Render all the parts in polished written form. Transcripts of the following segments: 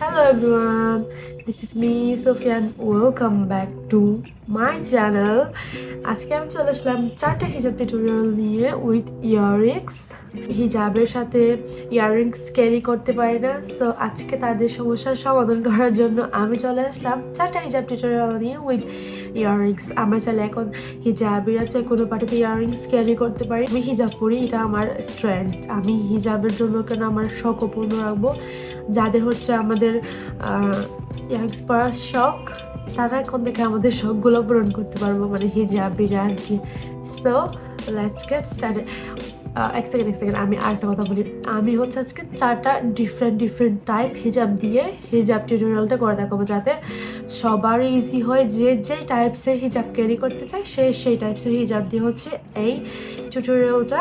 Hello everyone, this is me Sophia and welcome back to my channel. আজকে আমি চলে আসলাম চারটা হিজাব টিউটোরিয়াল নিয়ে উইথ ইয়াররিংস। হিজাবের সাথে ইয়াররিংস ক্যারি করতে পারি না, সো আজকে তাদের সমস্যার সমাধান করার জন্য আমি চলে আসলাম চারটা হিজাব টিউটোরিয়াল নিয়ে উইথ ইয়াররিংস। আমরা চাইলে এখন হিজাবিরা চাই কোনো পার্টিতে ইয়াররিংস ক্যারি করতে পারি। আমি হিজাব পরি, এটা আমার স্ট্রেংথ। আমি হিজাবের জন্য কেন আমার শখ পূর্ণ রাখবো। যাদের হচ্ছে আমাদের ইয়াররিংস পরার শখ, তারা এখন থেকে আমাদের শখগুলো পূরণ করতে পারবো, মানে হিজাবিরা আর কি। So let's get started. এক সেকেন্ড আমি আরেকটা কথা বলি। আমি হচ্ছে আজকে চারটা ডিফারেন্ট টাইপ হিজাব দিয়ে হিজাব টিউটোরিয়ালটা করে দেখাবো, যাতে সবার ইজি হয়। যে টাইপসের হিজাব ক্যারি করতে চায় সেই টাইপসের হিজাব দিয়ে হচ্ছে এই টিউটোরিয়ালটা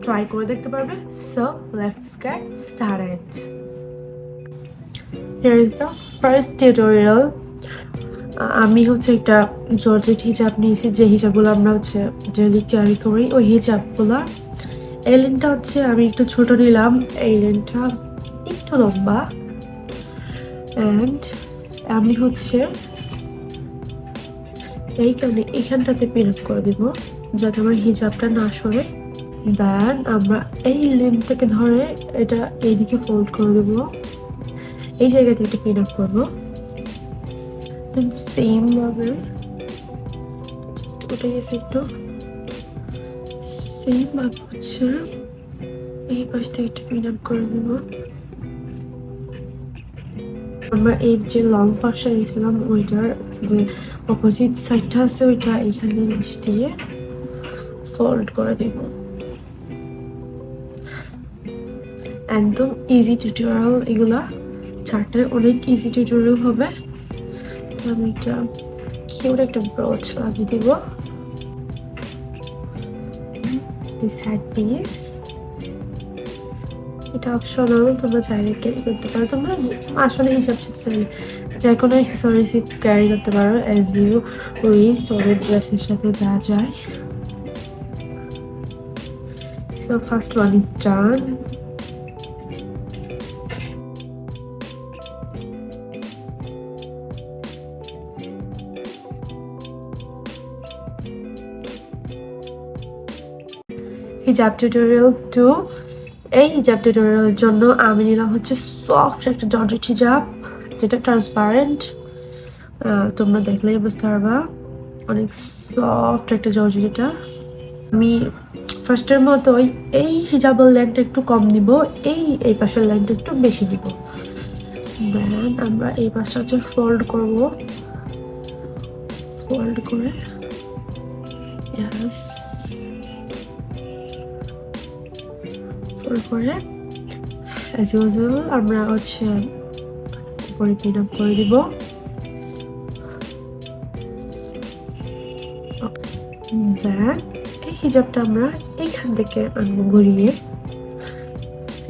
ট্রাই করে দেখতে পারবে। So let's get started. Here is the first tutorial. আমি হচ্ছে একটা জর্জেট হিজাব নিয়েছি, যে হিজাবগুলো আমরা হচ্ছে ডেলি ক্যারি করি ওই হিজাবগুলো। এই লেনটা হচ্ছে আমি একটু ছোট নিলাম, এই লেনটা একটু লম্বা, অ্যান্ড আমি হচ্ছে এইখানটাতে পিন আপ করে দিব যাতে আমার হিজাবটা না সরে। দেন আমরা এই লেন থেকে ধরে এটা এইদিকে ফোল্ড করে দেবো, এই জায়গা থেকে একটা পিন আপ করবো। দেন সেম ভাবে জাস্ট উঠে গেছে একটু, সেম ভাবে হচ্ছে এই পাশ থেকে একটা পিন আপ করে দেবো। আমরা এই যে লং পাশটা নিয়েছিলাম ওইটার যে অপোজিট সাইডটা আছে ওইটা এখানে নিচ দিয়ে ফোল্ড করে দেব। একদম ইজি টিউটোরিয়াল এগুলা, চারটায় অনেক ইজি টিউটোরিয়াল হবে। আমি একটা কিউট একটা ব্রোচ লাগিয়ে দিব দিস সাইড পিস। এটা অপশনাল, তোমরা চাইলে ক্যারি করতে পারো। তোমরা আসলে হিসাব চাইলে যে কোনো অ্যাক্সেসরিজ ক্যারি করতে পারো অ্যাজ ইউ উইশ, তোমাদের ড্রেসের সাথে যা যায়। So first one is done. হিজাব টিউটোরিয়াল 2। এই হিজাব টিউটোরিয়ালের জন্য আমি নিলাম হচ্ছে সফট একটা জর্জেট হিজাব, যেটা ট্রান্সপারেন্ট। তোমরা দেখলেই বুঝতে পারবা অনেক সফট একটা জর্জেট। এটা আমি ফার্স্টের মতোই এই হিজাবের লেন্থটা একটু কম নিব, এই পাশের লেন্থটা একটু বেশি নিব। দেন আমরা এই পাশটা হচ্ছে ফোল্ড করব, ফোল্ড করে ইয়াস ফোল্ড করে অ্যাজ ইউজুয়াল আমরা হচ্ছে উপরে পিন আপ করে দিব। দেন এই হিজাবটা আমরা এইখান থেকে আনবো ঘুরিয়ে,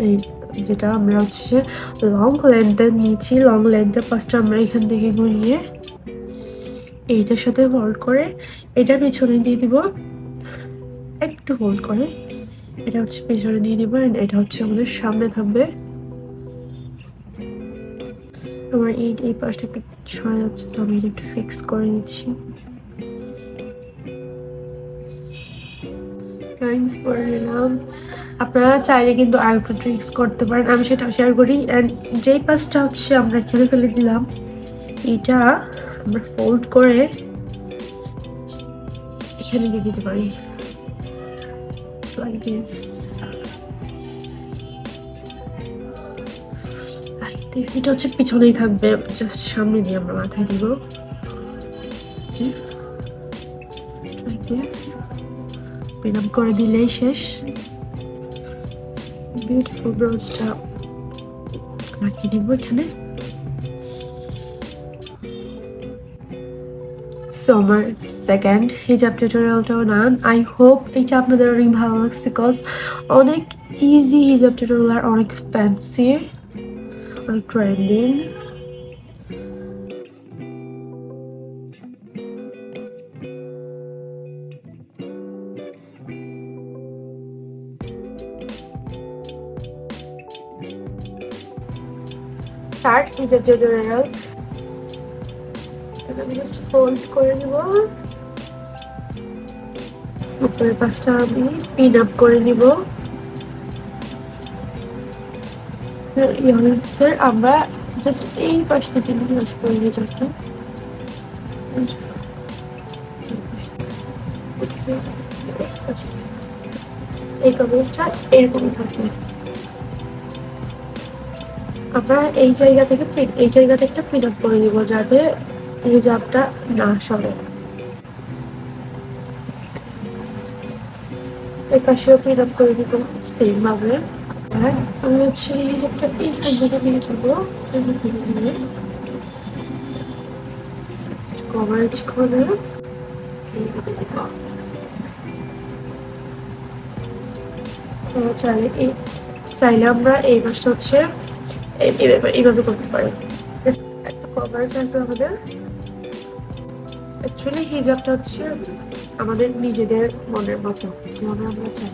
এই যেটা আমরা হচ্ছে লং লেন্থে নিয়েছি, লং লেন্থের পাশটা আমরা এখান থেকে ঘুরিয়ে এইটার সাথে ফোল্ড করে এটা পিছনে দিয়ে দিব, একটু ফোল্ড করে এটা হচ্ছে পিছনে দিয়ে দিব, এটা হচ্ছে আমাদের সামনে থাকবে। আমার এই পাশটা একটু ছড়া যাচ্ছে, তো আমি এটা একটু ফিক্স করে নিচ্ছি। ইয়াররিংস পরে নিলাম। আপনারা চাইলে কিন্তু আরেকটু ট্রিক্স করতে পারেন, আমি সেটা শেয়ার করি। অ্যান্ড যেই পাশটা হচ্ছে আমরা খেলে ফেলে দিলাম, এটা আমরা ফোল্ড করে এখানে দিয়ে দিতে পারি like this, like this। এটা হচ্ছে পিছনেই থাকবে, জাস্ট সামনে দিয়ে আমরা মাথায় দিব like this। পিন আপ করে দিলেই শেষ। বিউটিফুল ব্রোচটা রাখিয়ে দিব এখানে। সো আমার সেকেন্ড হিজাব টিউটোরিয়ালটাও ডান। আই হোপ এইটা আপনাদের অনেক ভালো লাগছে, বিকজ অনেক ইজি হিজাব টিউটোরিয়াল আর অনেক ফ্যান্সি, অনেক ট্রেন্ডিং। স্টার্ট হিজাব টিউটোরিয়াল। আমি জাস্ট ফোল্ড করে নিব, উপরের পাশটা আমি পিন আপ করে নিব। ইয়ারিংসের আমরা জাস্ট এই পাশ থেকে নিয়ে আসবো হিজাবটা। এই কাগজটা এরকমই থাকবে। আমরা এই জায়গা থেকে একটা পিন আপ করে দিব যাতে হিজাবটা না সরে। এই পাশেও পিন আপ করে দিব সেম ভাবে। আমি হচ্ছে হিজাবটা এইখান থেকে নিয়ে যাবো, কভারেজ করে চাইলে আমরা এই পাশটা হচ্ছে এইভাবে করতে পারি। একটা কভারেজ আসবে আমাদের। অ্যাকচুয়ালি হিজাবটা হচ্ছে আমাদের নিজেদের মনের মতো, যেভাবে আমরা চাই।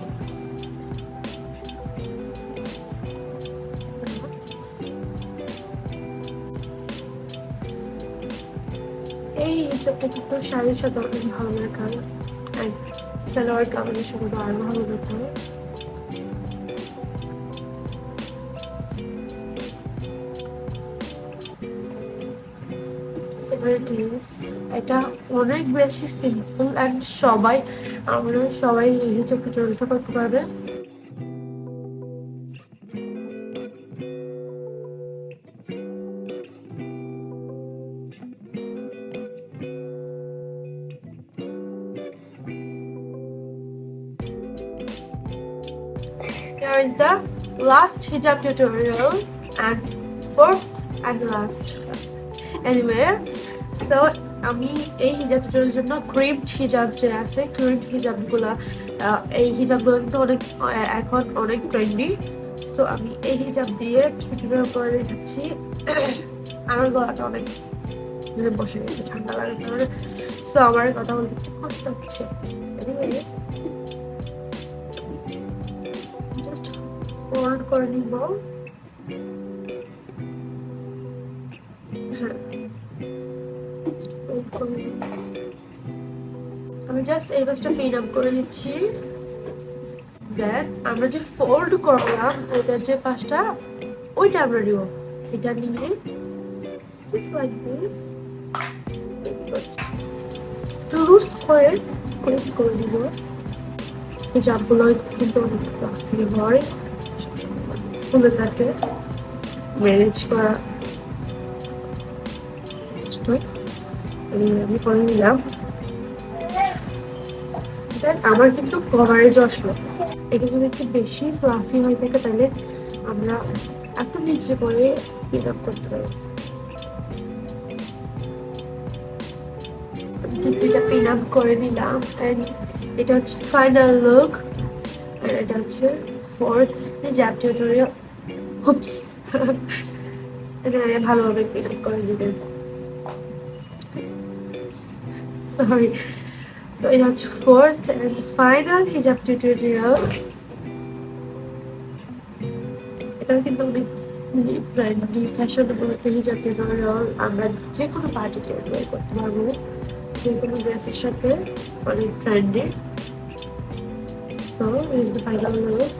এই হিজাবটা কিন্তু শাড়ির সাথে অনেক ভালো দেখায়, সালোয়ার কামিজের সাথে আরো ভালো দেখায়। এটা অনেক বেশি সিম্পল অ্যান্ড আমরা সবাই এই হিজাব টিউটোরিয়ালটা করতে পারবে। Here is the last hijab tutorial and fourth and last. Anyway, so আমি এই হিজাব টিউটোরিয়ালের জন্য ক্রিপ্ট হিজাব যে আছে, ক্রিপ্ট হিজাবগুলো, এই হিজাবগুলো কিন্তু এখন অনেক ট্রেন্ডি। সো আমি এই হিজাব দিয়ে টিউটোরিয়াল করে দেখাচ্ছি। আমার গলাটা অনেক বসে গেছে ঠান্ডা লাগার কারণে, সো আমার কথা বলতে একটু কষ্ট হচ্ছে। জাস্ট ফোল্ড করে নিব। আমি জাস্ট এই পাশটা পিন আপ করে নিচ্ছি। দেন আমরা যে ফোল্ড করলাম ওটার যে পাশটা ওইটা আমরা নিব, এটা নিয়ে জাস্ট লাইক দিস লুজ করে করে দিব। হিজাবগুলো কিন্তু অনেক ফ্লাফি হয়, ফুলে থাকে, ম্যানেজ করা আমি করে নিলাম। আমার কিন্তু কভারেজ আসলো। এটা যদি একটু বেশি ফ্লাফি হয়ে থাকে তাহলে আমরা একটু নিচে করে পিন আপ করতে পারি। এটা পিন আপ করে নিলাম এন্ড এটা হচ্ছে ফাইনাল লুক। আর এটা হচ্ছে ফোর্থ হিজাব টিউটোরিয়াল। হুপস, এটা ভালোভাবে পিন আপ করে দিবেন, সরি। সো এটা হচ্ছে ফোর্থ এন্ড ফাইনাল হিজাব টিউটোরিয়াল। এটা কিন্তু অনেক ট্রেন্ডি ফ্যাশনেবল একটা হিজাব টিউটোরিয়াল। আমরা যে কোনো পার্টিতে ওয়্যার করতে পারবো, যে কোনো ড্রেসের সাথে, অনেক trendy. So is the final look.